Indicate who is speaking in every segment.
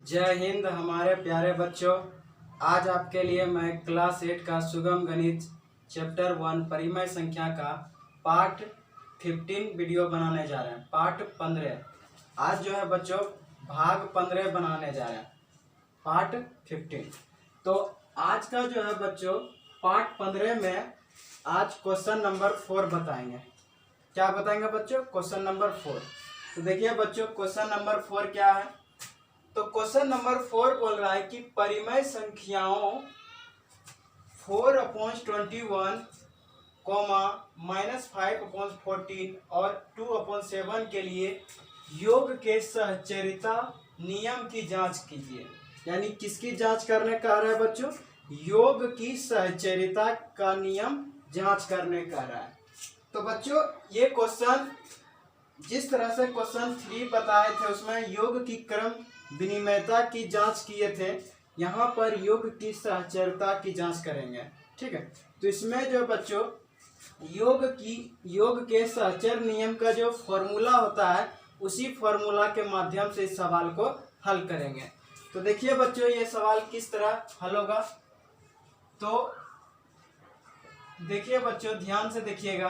Speaker 1: जय हिंद हमारे प्यारे बच्चों। आज आपके लिए मैं क्लास 8 का सुगम गणित चैप्टर 1 परिमेय संख्या का पार्ट 15 वीडियो बनाने जा रहे हैं। पार्ट 15 आज जो है बच्चों भाग 15 बनाने जा रहे हैं, पार्ट 15। तो आज का जो है बच्चों पार्ट 15 में आज क्वेश्चन नंबर 4 बताएंगे। क्या बताएंगे बच्चों? Question number 4। तो देखिए बच्चों क्वेश्चन नंबर 4 क्या है। तो क्वेश्चन नंबर 4 बोल रहा है कि परिमेय संख्याओं 4/21, -5/14 और 2/7 के लिए योग के सहचर्यता नियम की जांच कीजिए। यानी किसकी जांच करने का रहा है बच्चों? योग की सहचर्यता का नियम जांच करने का रहा है। तो बच्चों ये क्वेश्चन जिस तरह से क्वेश्चन 3 बताए थे उसमें योग की क्रम विनिमयता की जांच किए थे, यहाँ पर योग की सहचर्यता की जांच करेंगे। ठीक है, तो इसमें जो बच्चों योग के सहचर नियम का जो फॉर्मूला होता है उसी फॉर्मूला के माध्यम से इस सवाल को हल करेंगे। तो देखिए बच्चों ये सवाल किस तरह हल होगा। तो देखिए बच्चों ध्यान से देखिएगा।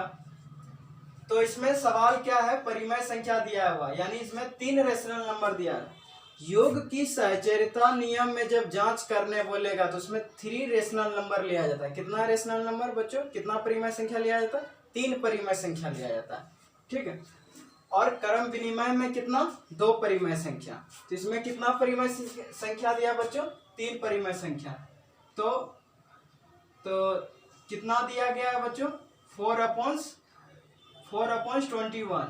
Speaker 1: तो इसमें सवाल क्या है, परिमेय संख्या दिया हुआ, यानी इसमें 3 रेशनल नंबर दिया है। योग की सहचर्यता नियम में जब जांच करने बोलेगा तो उसमें 3 रेशनल नंबर लिया जाता है। कितना रेशनल नंबर बच्चों? कितना परिमेय संख्या लिया जाता है? 3 परिमेय संख्या लिया जाता है। ठीक है, और क्रम विनिमय में कितना? 2 परिमेय संख्या। तो इसमें कितना परिमेय संख्या दिया बच्चों? 3 परिमेय संख्या। तो कितना दिया गया है बच्चों? 4/21।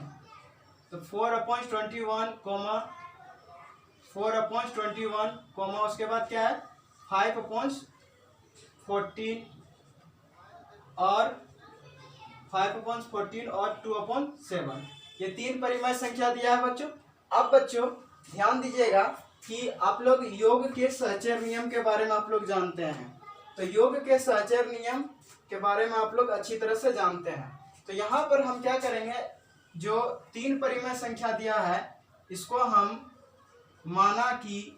Speaker 1: तो 4/21 उसके बाद क्या है 5/14 और 2/7। ये 3 परिमेय संख्या दिया है बच्चों। अब बच्चों ध्यान दीजिएगा कि आप लोग योग के सहचर नियम के बारे में आप लोग जानते हैं। तो योग के सहचर नियम के बारे में आप लोग अच्छी तरह से जानते हैं। तो यहाँ पर हम क्या करेंगे, जो 3 परिमेय संख्या दिया है इसको हम माना कि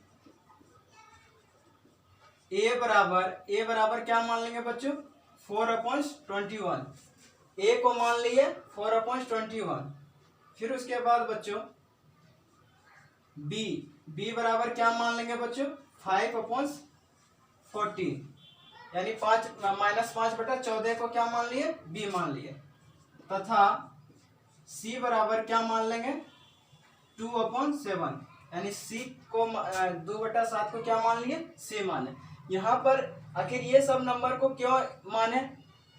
Speaker 1: a बराबर क्या मान लेंगे बच्चों? 4/21। a को मान लिए 4/21। फिर उसके बाद बच्चों b बराबर क्या मान लेंगे बच्चों? 5/14, यानी 5-5/14 को क्या मान लिए? b मान लिए। तथा c बराबर क्या मान लेंगे? 2/7, यानी c को 2/7 को क्या मान लिए? c माने। यहाँ पर आखिर ये सब नंबर को क्यों माने?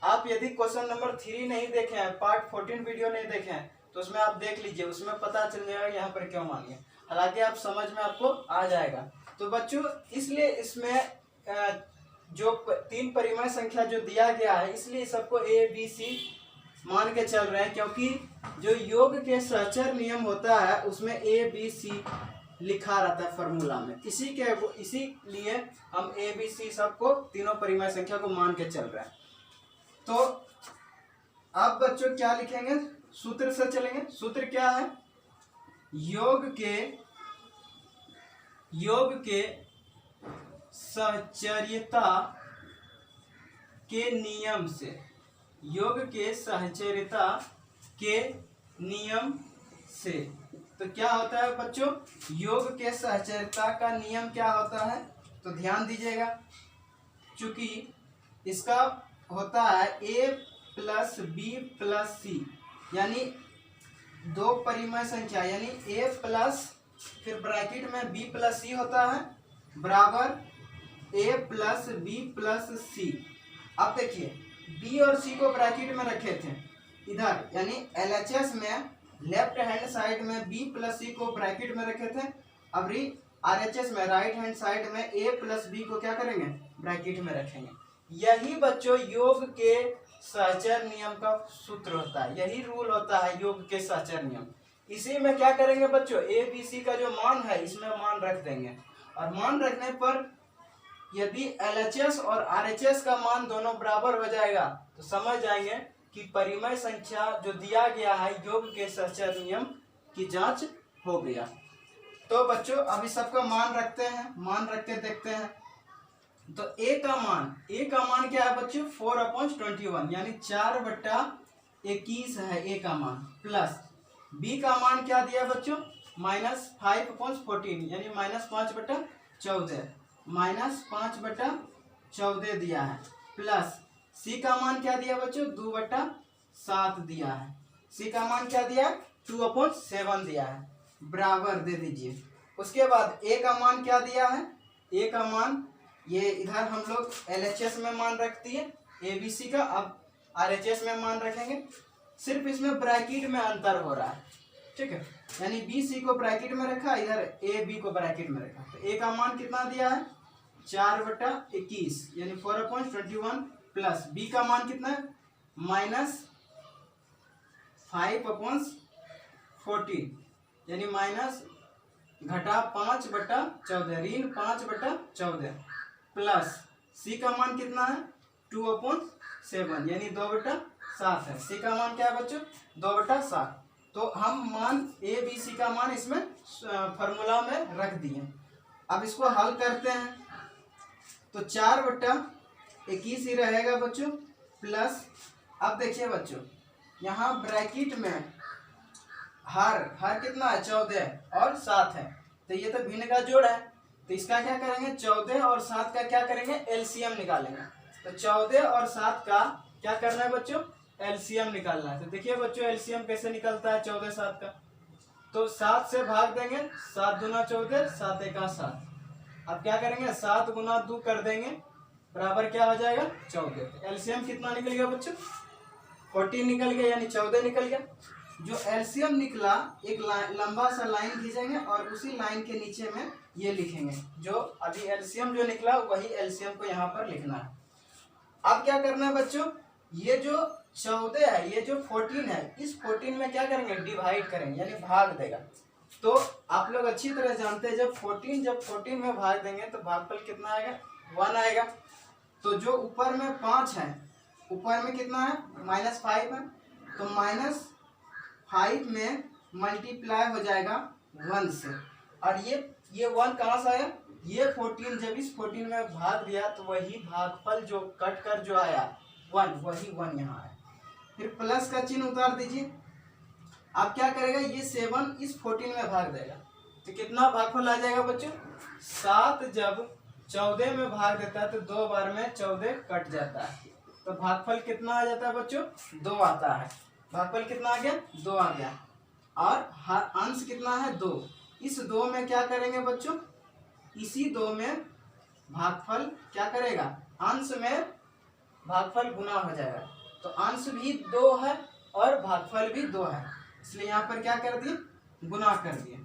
Speaker 1: आप यदि क्वेश्चन नंबर 3 नहीं देखे हैं, पार्ट 14 वीडियो नहीं देखे हैं, तो उसमें आप देख लीजिए, उसमें पता चल जाएगा यहाँ पर क्यों मानिए। हालांकि आप समझ में आपको आ जाएगा। तो बच्चों इसलिए इसमें जो 3 परिमेय संख्या जो दिया गया है इसलिए सबको a b c मान के चल रहे हैं, क्योंकि जो योग के सहचर नियम होता है उसमें a b c लिखा रहता है फॉर्मूला में। इसीलिए हम a b c सबको तीनों परिमेय संख्या को मान के चल रहे हैं। तो अब बच्चों क्या लिखेंगे? सूत्र से चलेंगे। सूत्र क्या है? योग के सहचर्यता के नियम से, योग के सहचर्यता के नियम से। तो क्या होता है बच्चों? योग के सहचर्यता का नियम क्या होता है? तो ध्यान दीजिएगा, चूंकि इसका होता है a + b + c, यानी 2 परिमेय संख्या, यानी a प्लस फिर ब्रैकेट में b + c होता है बराबर a + b + c। अब देखिए b और c को ब्रैकेट में रखे थे इधर, यानी LHS में लेफ्ट हैंड साइड में b + c को ब्रैकेट में रखे थे। अब RHS में राइट हैंड साइड में a + b को क्या करेंगे? ब्रैकेट में रखेंगे। यही बच्चों योग के सहचर नियम का सूत्र होता है, यही रूल होता है योग के सहचर नियम। इसी में क्या करेंगे बच्चों? a b c का जो मान है इसमें मान रख देंगे, और मान रखने पर यदि LHS और RHS का मान दोनों बराबर हो जाएगा तो समझ जाएंगे कि परिमेय संख्या जो दिया गया है योग के सहचर नियम की जांच हो गया। तो बच्चों अभी सबका मान रखते हैं, मान रख के देखते हैं। तो a का मान क्या है बच्चों 4/21 यानी 4/21 है a का मान, प्लस b का मान क्या दिया बच्चों -5/14 यानी -5/14 -5/14 दिया है, प्लस c का मान क्या दिया बच्चों 2/7 दिया है, c का मान क्या दिया 2/7 दिया है, बराबर दे दीजिए। उसके बाद a का मान क्या दिया है, a का मान ये इधर हम लोग LHS में मान रखती है ABC का, अब RHS में मान रखेंगे, सिर्फ इसमें ब्रैकेट में अंतर हो रहा है, ठीक है, यानी BC को ब्रैकेट में रखा, इधर AB को ब्रैकेट में रखा। तो A का मान कितना दिया है 4/21 यानी 4/21, प्लस B का मान कितना है -5/14 यानी घटा 5/14 ऋण 5/14, प्लस C का मान कितना है 2/7 यानी 2/7 है। C का मान क्या है बच्चों 2/7। तो हम मान ABC का मान इसमें फॉर्मूला में रख दिए। अब इसको हल करते हैं तो 4/21 ही रहेगा बच्चों, प्लस अब देखिए बच्चों यहाँ ब्रैकेट में हर कितना है 14 और 7 है, तो ये तो भिन्न का जोड़ है, तो इसका क्या करेंगे 14 और 7 का क्या करेंगे एलसीएम निकालेंगे। तो 14 और 7 का क्या करना है बच्चों एलसीएम निकालना है। तो देखिए बच्चों एलसीएम कैसे निकलता है 14 7 का, तो 7 से भाग देंगे, 7 दूना 14 7 एका 7। अब क्या करेंगे 7 गुना 2 कर देंगे, बराबर क्या हो जाएगा 14। एलसीएम कितना निकल गया बच्चों 14 निकल गया यानी 14 निकल गया। जो एलसीएम निकला एक लंबा सा लाइन खींचेंगे और उसी लाइन के नीचे में ये लिखेंगे, जो अभी एलसीएम जो निकला वही एलसीएम को यहाँ पर लिखना है। अब क्या करना है बच्चों ये जो 14 है ये जो 14 है इस 14 में क्या करेंगे डिवाइड करेंगे यानी भाग देगा। तो आप लोग अच्छी तरह जानते हैं जब 14 में भाग देंगे तो भागफल कितना आएगा 1 आएगा। तो जो ऊपर में 5 है ऊपर में कितना है -5 है, तो -5 में मल्टीप्लाई हो जाएगा 1 से, और ये 1 कहाँ से आया ये 14 जब इस 14 में भाग दिया तो वही भागफल जो कट कर जो आया 1 वही 1 यहाँ आया। फिर प्लस का चिन्ह उतार दीजिए। अब क्या करेगा ये 7 इस 14 में भाग देगा तो कितना भागफल आ जाएगा बच्चों 7 जब 14 में भाग देता है तो 2 बार में 14 कट जाता है, तो भागफल कितना आ जाता है बच्चों 2 आता है। भागफल कितना आ गया 2 आ गया, और अंश कितना है 2। इस 2 में क्या करेंगे बच्चों इसी 2 में भागफल क्या करेगा अंश में भागफल गुना हो जाएगा, तो अंश भी 2 है और भागफल भी 2 है, इसलिए यहाँ पर क्या कर दिए गुना कर दिए,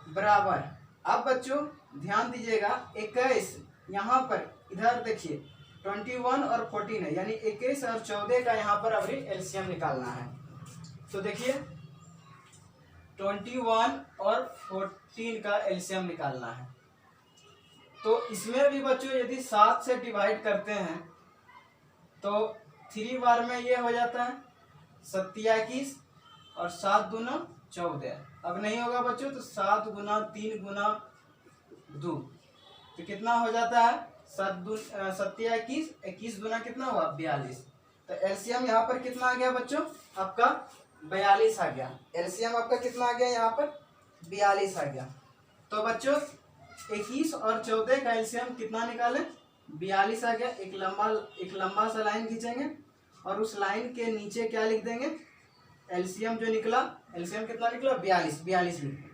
Speaker 1: बराबर। अब बच्चों ध्यान दीजिएगा 21 यहाँ पर इधर देखिए 21 और 14 है यानी 21 और 14 का यहाँ पर अभी एलसीएम निकालना है। तो देखिए 21 और 14 का एलसीएम निकालना है। तो इसमें भी बच्चों यदि 7 से डिवाइड करते हैं तो 3 बार में ये हो जाता है 27 और 7 दूना 14। अब नहीं होगा बच्चों तो 7 गुना 3 गुना 2 तो कितना हो जाता है 27 21 गुना कितना हुआ 42। तो एलसीएम यहाँ पर कितना आ गया बच्चों आपका 42 आ गया। एलसीएम आपका कितना आ गया यहाँ पर 42 आ गया। तो बच्चों 21 और 14 का एलसीएम कितना निकालें 42 आ गया। एक लंबा सा लाइन खींचेंगे और उस लाइन के नीचे क्या लिख देंगे एलसीएम जो निकला, एलसीएम कितना निकला 42 लिख।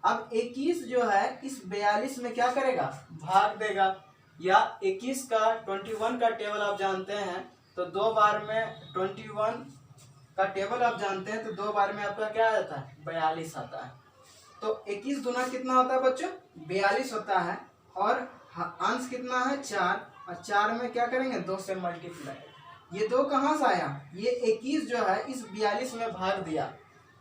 Speaker 1: अब 21 जो है इस 42 में क्या करेगा भाग देगा, या 21 का 21 का टेबल आप जानते हैं तो 2 बार में 21 का टेबल आप जानते हैं तो 2 बार में आपका क्या आता है 42 आता है। तो 21 दूना कितना होता है बच्चों 42 होता है, और अंश कितना है 4, और 4 में क्या करेंगे 2 से मल्टीप्लाई। ये 2 कहाँ से आया ये 21 जो है इस 42 में भाग दिया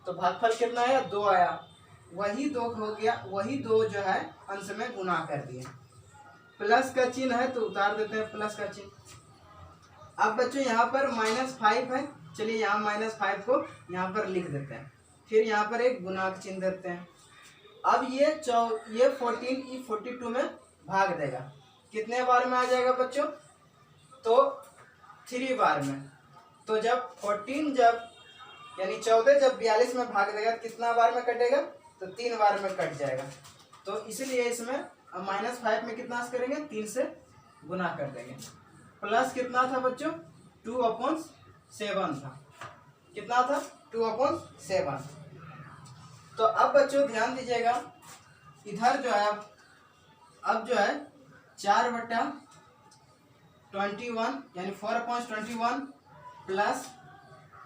Speaker 1: तो भागफल कितना आया 2 आया, वही 2 हो गया, वही 2 जो है अंश में गुना कर दिए। प्लस का चिन्ह है तो उतार देते हैं प्लस का चिन्ह। अब बच्चों यहाँ पर -5 है, चलिए यहाँ -5 को यहाँ पर लिख देते हैं, फिर यहाँ पर एक गुना का चिन्ह देते हैं। अब ये 14 ई 42 में भाग देगा, कितने बार में आ जाएगा बच्चों? तो 3 बार में। तो जब 14 जब 42 में भाग देगा कितना बार में कटेगा? तो 3 बार में कट जाएगा। तो इसीलिए इसमें -5 में कितना करेंगे? 3 से गुना कर देंगे। प्लस कितना था बच्चों? 2/7 था। कितना था? 2/7। तो अब बच्चों ध्यान दीजिएगा, इधर जो है अब जो है 4/21 यानी 4/21 प्लस,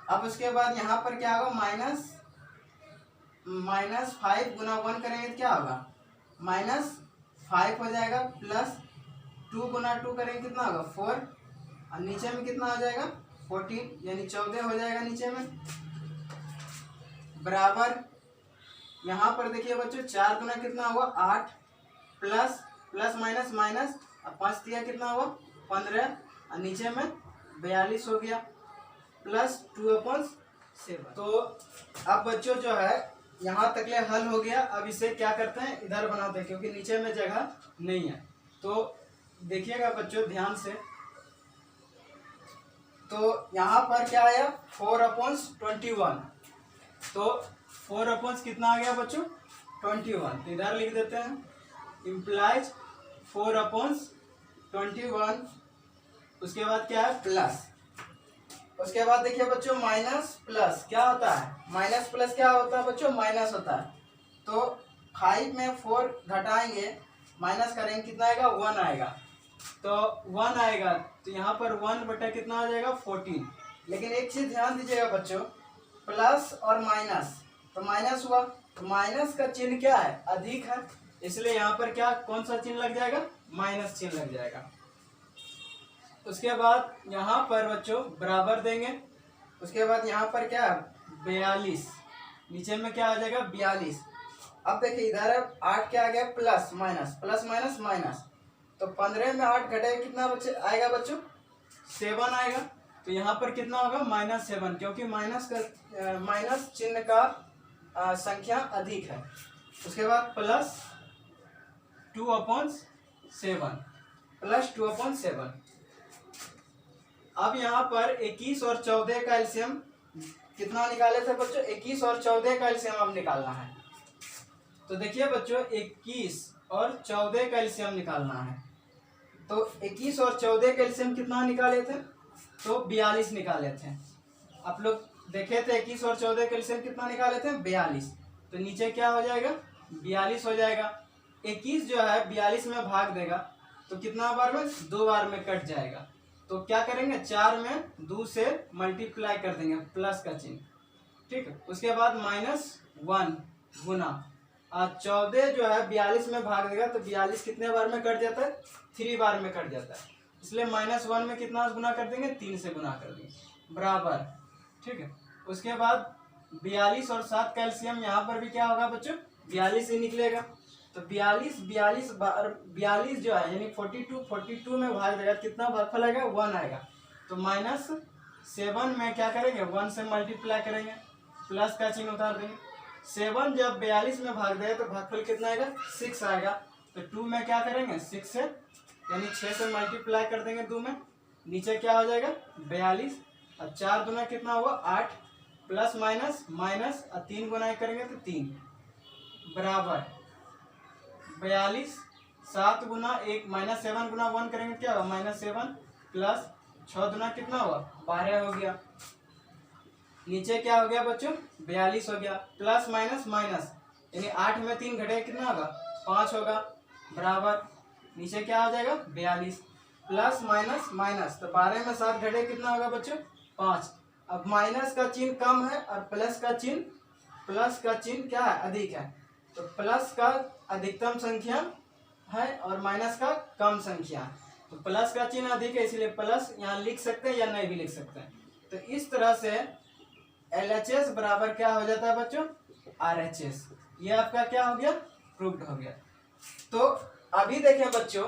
Speaker 1: अब उसके बाद यहाँ पर क्या होगा? -5 गुना 1 करेंगे तो क्या होगा? -5 हो जाएगा, प्लस 2 गुना 2 करेंगे कितना होगा? 4, और नीचे में कितना आ जाएगा? 14 यानी 14 हो जाएगा नीचे में, बराबर। यहाँ पर देखिए बच्चों 4 गुना कितना हुआ? 8, प्लस माइनस माइनस, अब 5 दिया कितना हुआ? 15, और नीचे में 42 हो गया, प्लस 2/7। तो अब बच्चों जो है यहाँ तक ले हल हो गया। अब इसे क्या करते हैं? इधर बनाते हैं, क्योंकि नीचे में जगह नहीं है। तो देखिएगा बच्चों ध्यान से, तो यहाँ पर क्या आया? 4/21। तो 4/ कितना आ गया बच्चों? 21। तो इधर लिख देते हैं, इम्प्लाइज 4/21। उसके बाद क्या है? प्लस। उसके बाद देखिए बच्चों माइनस प्लस क्या होता है? माइनस प्लस क्या होता है बच्चों? माइनस होता है। तो 5 में 4 घटाएंगे, माइनस करेंगे, कितना आएगा? 1 आएगा। तो 1 आएगा, तो यहाँ पर 1 बटा कितना आ जाएगा? 14। लेकिन एक चीज ध्यान दीजिएगा बच्चों, प्लस और माइनस, तो माइनस हुआ, तो माइनस का चिन्ह क्या है? अधिक है, इसलिए यहाँ पर क्या कौन सा चिन्ह लग जाएगा? माइनस चिन्ह लग जाएगा। उसके बाद यहाँ पर बच्चों बराबर देंगे। उसके बाद यहाँ पर क्या है? 42, नीचे में क्या आ जाएगा? 42। अब देखिए इधर 8 क्या आ गया? प्लस माइनस माइनस, तो 15 में 8 घटेगा कितना बच्चे आएगा बच्चों? 7 आएगा। तो यहाँ पर कितना होगा? -7, क्योंकि माइनस चिन्ह का संख्या अधिक है। उसके बाद प्लस 2/7। अब यहाँ पर 21 और 14 का एलसीएम कितना निकाले थे बच्चों? 21 और 14 का एलसीएम अब निकालना है। तो देखिए बच्चों 21 और 14 का एलसीएम निकालना है। तो 21 और 14 का एलसीएम कितना निकाले थे? तो 42 निकाले थे। आप लोग देखे थे 21 और 14 का एलसीएम कितना निकाले थे? 42। तो नीचे क्या हो जाएगा? 42 हो जाएगा। 21 जो है 42 में भाग देगा, तो कितना बार में? 2 बार में कट जाएगा। तो क्या करेंगे? 4 में 2 से मल्टीप्लाई कर देंगे, प्लस का चिन्ह, ठीक है। उसके बाद -1 गुना 14 जो है 42 में भाग देगा, तो 42 कितने बार में कट जाता है? 3 बार में कट जाता है, इसलिए -1 में कितना गुना कर देंगे? 3 से गुना कर देंगे, बराबर, ठीक है। उसके बाद 42 और 7 का एलसीएम यहाँ पर भी क्या होगा बच्चों? 42 ही निकलेगा। तो 42 जो है यानी 42 में भाग देगा, कितना भागफल आएगा? 1 आएगा। तो -7 में क्या करेंगे? 1 से मल्टीप्लाई करेंगे, प्लस का चिन्ह उतार देंगे। 7 जब 42 में भाग देगा तो भागफल कितना आएगा? 6 आएगा। तो 2 में क्या करेंगे? 6 से यानी 6 से मल्टीप्लाई कर देंगे 2 में, नीचे क्या हो जाएगा? 42, और 4 गुना कितना हुआ? 8, प्लस माइनस माइनस, और 3 गुना करेंगे तो 3, बराबर 42। 7 गुना 1 -7 गुना 1 करेंगे क्या होगा? -7, प्लस 6 गुना कितना हुआ? 12 हो गया। नीचे क्या हो गया बच्चों? 42 हो गया, प्लस माइनस माइनस, यानी 8 में 3 घटेगा कितना होगा? 5 होगा, बराबर नीचे क्या हो जाएगा? 42, प्लस माइनस माइनस, तो 12 में 7 घटेगा कितना होगा बच्चों? 5। अब माइनस का चिन्ह कम है और प्लस का चिन्ह क्या है? अधिक है। तो प्लस का अधिकतम संख्या है और माइनस का कम संख्या है। तो प्लस का चिन्ह अधिक है, इसलिए प्लस यहाँ लिख सकते हैं या नहीं भी लिख सकते हैं। तो इस तरह से LHS बराबर क्या हो जाता है बच्चों? RHS। ये आपका क्या हो गया? प्रूव्ड हो गया। तो अभी देखें बच्चों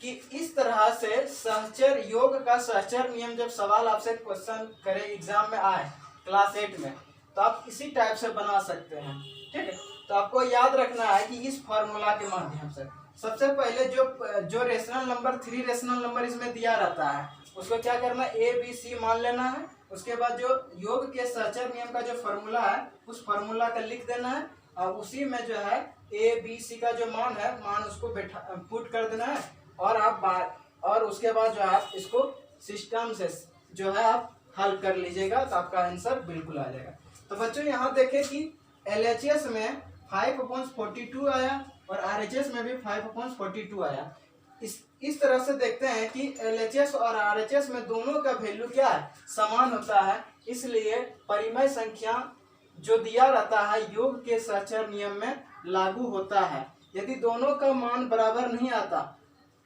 Speaker 1: कि इस तरह से सहचर योग का सहचर नियम जब सवाल आपसे क्वेश्चन करे एग्जाम में आए क्लास 8 में, तो आप इसी टाइप से बना सकते हैं, ठीक है। तो आपको याद रखना है कि इस फॉर्मूला के माध्यम से सबसे पहले जो रेशनल नंबर 3 रेशनल नंबर इसमें दिया रहता है उसको क्या करना है, ए बी सी मान लेना है। उसके बाद जो योग के सहचर नियम का जो फॉर्मूला है उस फॉर्मूला का लिख देना है और उसी में जो है ए बी सी का जो मान है मान उसको बैठा पुट कर देना है और उसके बाद जो है आप इसको सिस्टम से जो है आप हल कर लीजिएगा तो आपका आंसर बिल्कुल आ जाएगा। तो बच्चों यहाँ देखें कि LHS में 5/42 आया और RHS में भी 5/42 आया। इस तरह से देखते हैं कि LHS और RHS में दोनों का वैल्यू क्या है, समान होता है। इसलिए परिमेय संख्या जो दिया रहता है योग के सहचर नियम में लागू होता है। यदि दोनों का मान बराबर नहीं आता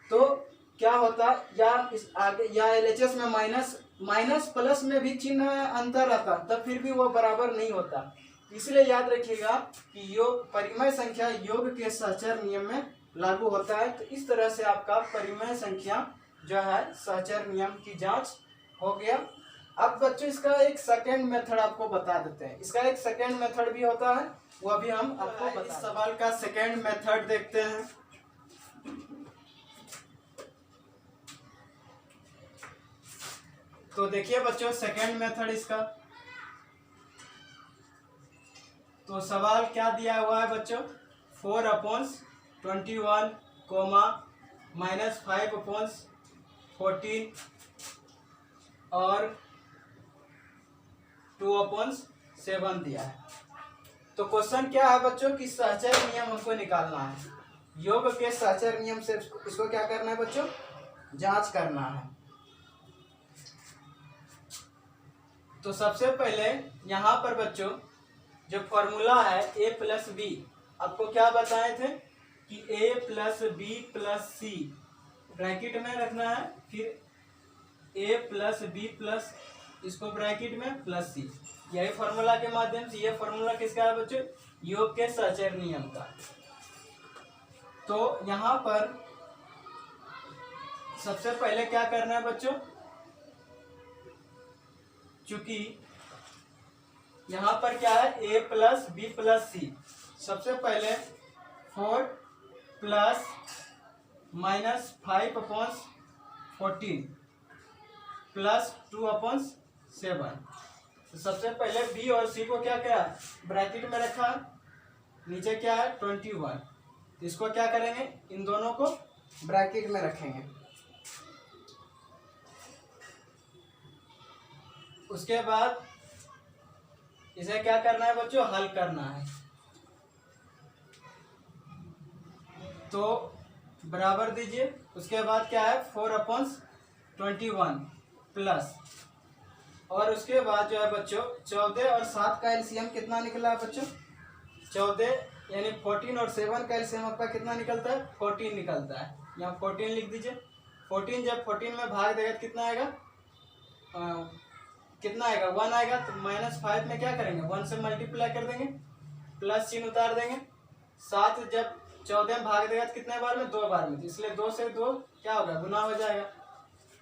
Speaker 1: तो क्या होता, या इस आगे या LHS में माइनस प्लस में भी चिन्ह अंतर आता तब फिर भी वो बराबर नहीं होता। इसलिए याद रखिएगा कि योग परिमेय संख्या योग के सहचर नियम में लागू होता है। तो इस तरह से आपका परिमेय संख्या जो है सहचर नियम की जांच हो गया। अब बच्चों इसका एक सेकेंड मेथड आपको बता देते हैं। इसका एक सेकेंड मेथड भी होता है, वो भी हम आपको बता। इस सवाल का सेकेंड मेथड देखते हैं। तो देखिए बच्चों सेकेंड मेथड इसका, तो सवाल क्या दिया हुआ है बच्चों, 4/21 -5/14 और 2/7 दिया है। तो क्वेश्चन क्या है बच्चों कि सहचर नियम हमको निकालना है। योग के सहचर नियम से इसको क्या करना है बच्चों, जांच करना है। तो सबसे पहले यहाँ पर बच्चों जो फॉर्मूला है a+b, आपको क्या बताए थे कि a+b+c ब्रैकेट में रखना है, फिर a+b+ इसको ब्रैकेट में +c। यही फॉर्मूला के माध्यम से, ये फॉर्मूला किसका है बच्चों, योग के सहचर नियम का। तो यहाँ पर सबसे पहले क्या करना है बच्चों, चूंकि यहाँ पर क्या है a+b+c, सबसे पहले 4 + -5/14 + 2/7। तो सबसे पहले b और c को क्या किया, ब्रैकेट में रखा, नीचे क्या है 21, तो इसको क्या करेंगे, इन दोनों को ब्रैकेट में रखेंगे। उसके बाद इसे क्या करना है बच्चों, हल करना है। तो बराबर दीजिए, उसके बाद क्या है 4/21 प्लस, और उसके बाद जो है बच्चों 14 और 7 का एलसीएम कितना निकला है बच्चों, 14 यानी 14 और 7 का एलसीएम आपका कितना निकलता है, 14 निकलता है। यहाँ 14 लिख दीजिए। 14 जब 14 में भाग देगा तो कितना आएगा, कितना आएगा 1 आएगा। तो -5 में क्या करेंगे, 1 से मल्टीप्लाई कर देंगे, प्लस चिन्ह उतार देंगे। 7 जब 14 में भाग देगा तो कितने बार में, 2 बार में, तो इसलिए 2 से 2 क्या होगा, गुना हो जाएगा,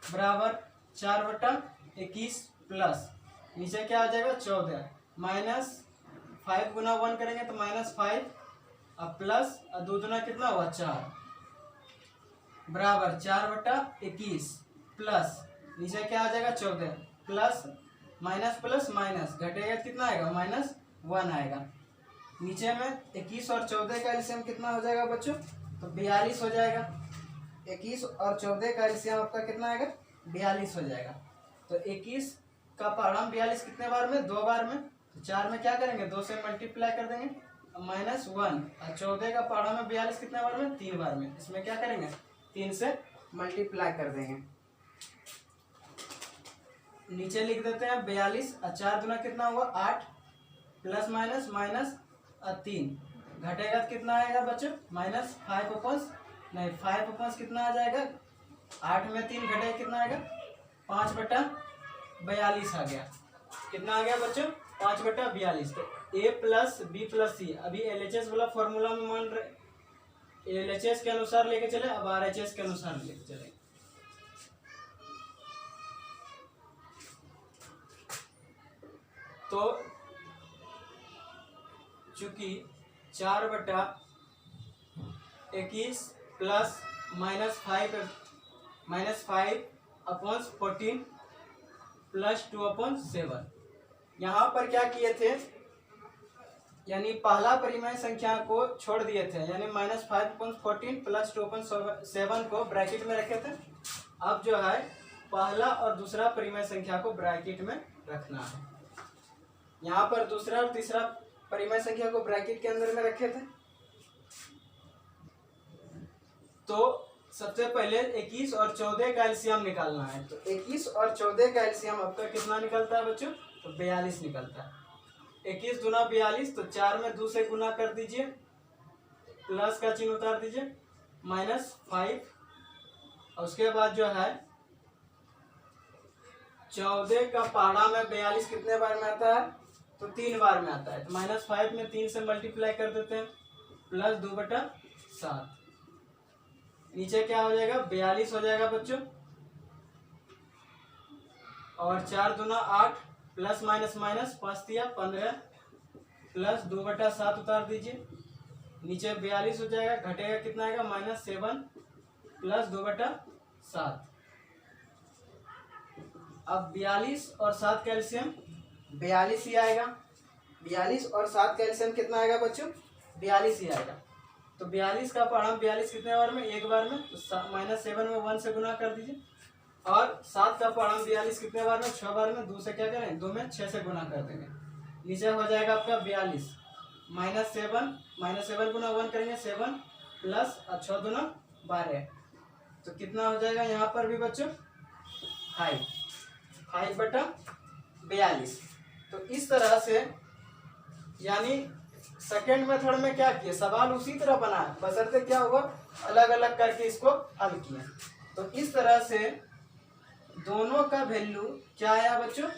Speaker 1: बराबर 4/21 प्लस नीचे क्या आ जाएगा 14 -5 गुना 1 करेंगे तो -5 अब प्लस और 2 दूना कितना हुआ 4, बराबर 4/21 प्लस नीचे क्या आ जाएगा 14 प्लस माइनस प्लस माइनस घटेगा कितना आएगा, -1 आएगा। नीचे में 21 और 14 का एलसीएम कितना हो जाएगा बच्चों, तो 42 हो जाएगा। 21 और 14 का एलसीएम आपका कितना आएगा, 42 हो जाएगा। तो 21 का पहाड़ा 42 कितने बार में, 2 बार में, तो 4 में क्या करेंगे 2 से मल्टीप्लाई कर देंगे -1, और 14 का पहाड़ा में 42 कितने बार में, 3 बार में, इसमें क्या करेंगे 3 से मल्टीप्लाई कर देंगे। नीचे लिख देते हैं 42 और 4 दूना कितना हुआ 8 प्लस माइनस माइनस और 3 घटेगा तो कितना आएगा बच्चों, -5/5 कितना आ जाएगा, 8 में 3 घटेगा कितना आएगा 5/42 आ गया। कितना आ गया बच्चों 5/42। तो a+b+c अभी LHS वाला फॉर्मूला में मान रहे, LHS के अनुसार लेके चले, अब RHS के अनुसार लेके चले। तो चूंकि 4/21 प्लस -5/14 प्लस 2/7। यहाँ पर क्या किए थे, यानी पहला परिमेय संख्या को छोड़ दिए थे, यानी -5/14 प्लस 2/7 को ब्रैकेट में रखे थे। अब जो है पहला और दूसरा परिमेय संख्या को ब्रैकेट में रखना है। यहाँ पर दूसरा और तीसरा परिमेय संख्या को ब्रैकेट के अंदर में रखे थे। तो सबसे पहले 21 और 14 का एलसीएम निकालना है। तो 21 और 14 का एलसीएम आपका कितना निकलता है बच्चों? तो 42 निकलता है। 21 दूना 42, तो 4 में 2 से गुना कर दीजिए, प्लस का चिन्ह उतार दीजिए, -5 और उसके बाद जो है 14 का पहाड़ा में 42 कितने बार में आता है? तो 3 बार में आता है। तो -5 में 3 से मल्टीप्लाई कर देते हैं, प्लस 2/7। नीचे क्या हो जाएगा? 42 हो जाएगा बच्चों, और 4 दूना 8 प्लस माइनस 5 दिया 15 प्लस 2/7 उतार दीजिए, नीचे 42 हो जाएगा, घटेगा कितना आएगा? -7 प्लस 2/7। अब 42 और 7 कैल्शियम 42 ही आएगा। 42 और 7 कैल्शियम कितना आएगा बच्चों? 42 ही आएगा। तो 42 का पहाड़ा 42 कितने बार में? एक बार में। तो -7 में 1 से गुना कर दीजिए, और 7 का पहाड़ा 42 कितने बार में? 6 बार में। 2 से क्या करें? 2 में 6 से गुना कर देंगे। नीचे हो जाएगा आपका 42 -7 गुना 1 करेंगे 7 प्लस 6 दूना 12। तो कितना हो जाएगा यहाँ पर भी बच्चों? 5/42। तो इस तरह से, यानी सेकेंड मेथड में क्या किए? सवाल उसी तरह बनाया, बशर्ते क्या हुआ? अलग अलग करके इसको हल किया। तो इस तरह से दोनों का वैल्यू क्या आया बच्चों?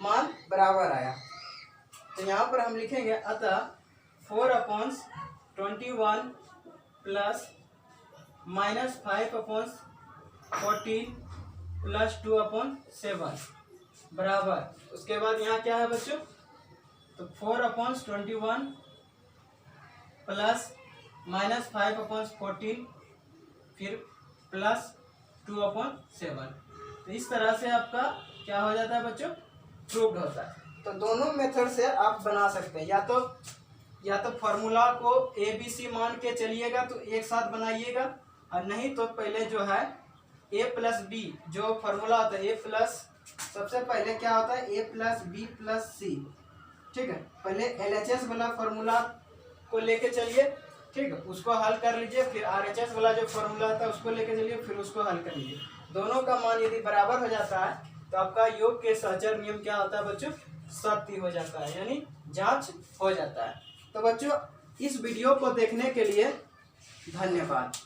Speaker 1: मान बराबर आया। तो यहाँ पर हम लिखेंगे अतः 4/21 प्लस -5/14 प्लस 2/7 बराबर, उसके बाद यहाँ क्या है बच्चों? तो 4/21 प्लस -5/14 फिर प्लस 2/7। तो इस तरह से आपका क्या हो जाता है बच्चों? प्रूव्ड होता है। तो दोनों मेथड से आप बना सकते हैं, या तो फॉर्मूला को ABC मान के चलिएगा तो एक साथ बनाइएगा, और नहीं तो पहले जो है A प्लस B जो फॉर्मूला होता है, A प्लस, सबसे पहले क्या होता है? A plus B plus C, ठीक है। पहले LHS वाला फॉर्मूला को लेके चलिए, ठीक है, उसको हल कर लीजिए, फिर RHS वाला जो फॉर्मूला आता है उसको लेके चलिए, फिर उसको हल कर लीजिए। दोनों का मान यदि बराबर हो जाता है तो आपका योग के सहचर नियम क्या होता है बच्चों? सत्य हो जाता है, यानी जांच हो जाता है। तो बच्चों इस वीडियो को देखने के लिए धन्यवाद।